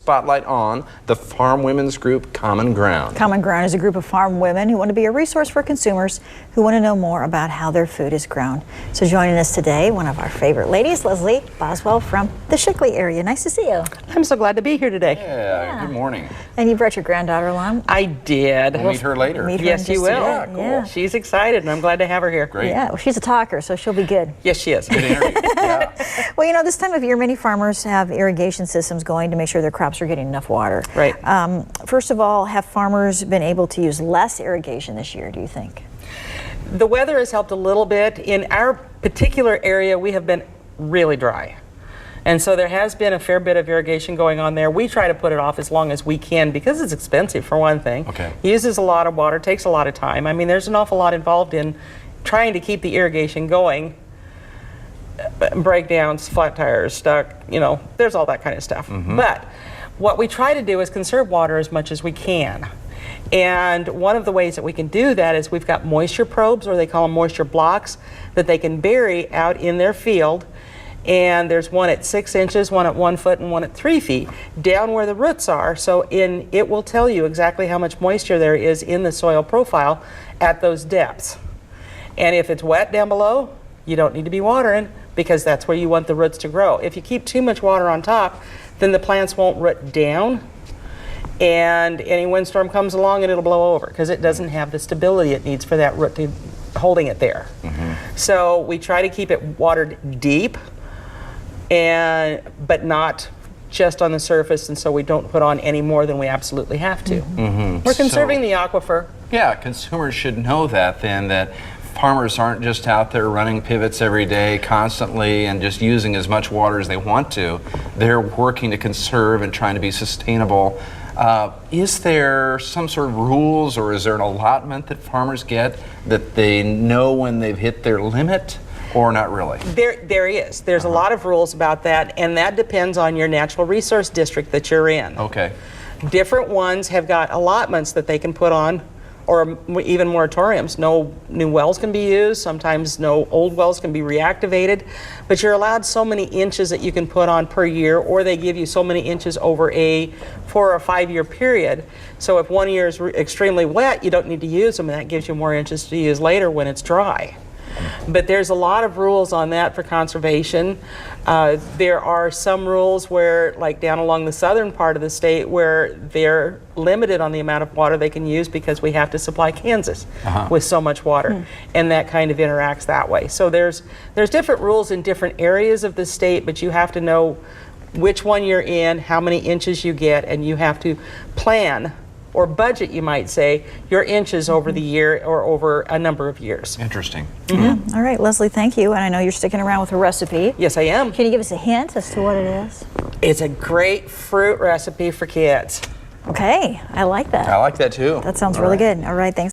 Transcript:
Spotlight on the farm women's group CommonGround. CommonGround is a group of farm women who want to be a resource for consumers who want to know more about how their food is grown. So joining us today, one of our favorite ladies, Leslie Boswell from the Shickley area. Nice to see you. I'm so glad to be here today. Yeah, good morning. And you brought your granddaughter along? I did. We'll meet her later. Yes, you will. Yeah, cool. Yeah. She's excited, and I'm glad to have her here. Great. Yeah, well, she's a talker, so she'll be good. Yes, she is. Good interview. Yeah. Well, you know, this time of year, many farmers have irrigation systems going to make sure their crops are getting enough water. Right. First of all, have farmers been able to use less irrigation this year, do you think? The weather has helped a little bit. In our particular area, we have been really dry. And so there has been a fair bit of irrigation going on there. We try to put it off as long as we can because it's expensive, for one thing. Okay. Uses a lot of water, takes a lot of time. I mean, there's an awful lot involved in trying to keep the irrigation going. Breakdowns, flat tires, stuck, you know, there's all that kind of stuff. But what we try to do is conserve water as much as we can. And one of the ways that we can do that is we've got moisture probes, or they call them moisture blocks, that they can bury out in their field. And there's one at 6 inches, one at 1 foot, and one at 3 feet, down where the roots are. So it will tell you exactly how much moisture there is in the soil profile at those depths. And if it's wet down below, you don't need to be watering, because that's where you want the roots to grow. If you keep too much water on top, then the plants won't root down, and any windstorm comes along and it'll blow over because it doesn't have the stability it needs for that root to holding it there. So we try to keep it watered deep, but not just on the surface, and so we don't put on any more than we absolutely have to. We're conserving the aquifer. Yeah, consumers should know that then, that farmers aren't just out there running pivots every day constantly and just using as much water as they want to. They're working to conserve and trying to be sustainable. Is there some sort of rules, or is there an allotment that farmers get that they know when they've hit their limit, or not really? There is. There's a lot of rules about that, and that depends on your natural resource district that you're in. Okay. Different ones have got allotments that they can put on, or even moratoriums. No new wells can be used. Sometimes no old wells can be reactivated. But you're allowed so many inches that you can put on per year, or they give you so many inches over a 4 or 5 year period. So if 1 year is extremely wet, you don't need to use them, and that gives you more inches to use later when it's dry. But there's a lot of rules on that for conservation. There are some rules where, like down along the southern part of the state, where they're limited on the amount of water they can use because we have to supply Kansas with so much water, and that kind of interacts that way. So there's different rules in different areas of the state, but you have to know which one you're in, how many inches you get, and you have to plan, or budget, you might say, your inches over the year or over a number of years. Interesting. All right, Leslie, thank you. And I know you're sticking around with a recipe. Yes, I am. Can you give us a hint as to what it is? It's a great fruit recipe for kids. Okay, I like that. I like that too. That sounds really good. All right, thanks.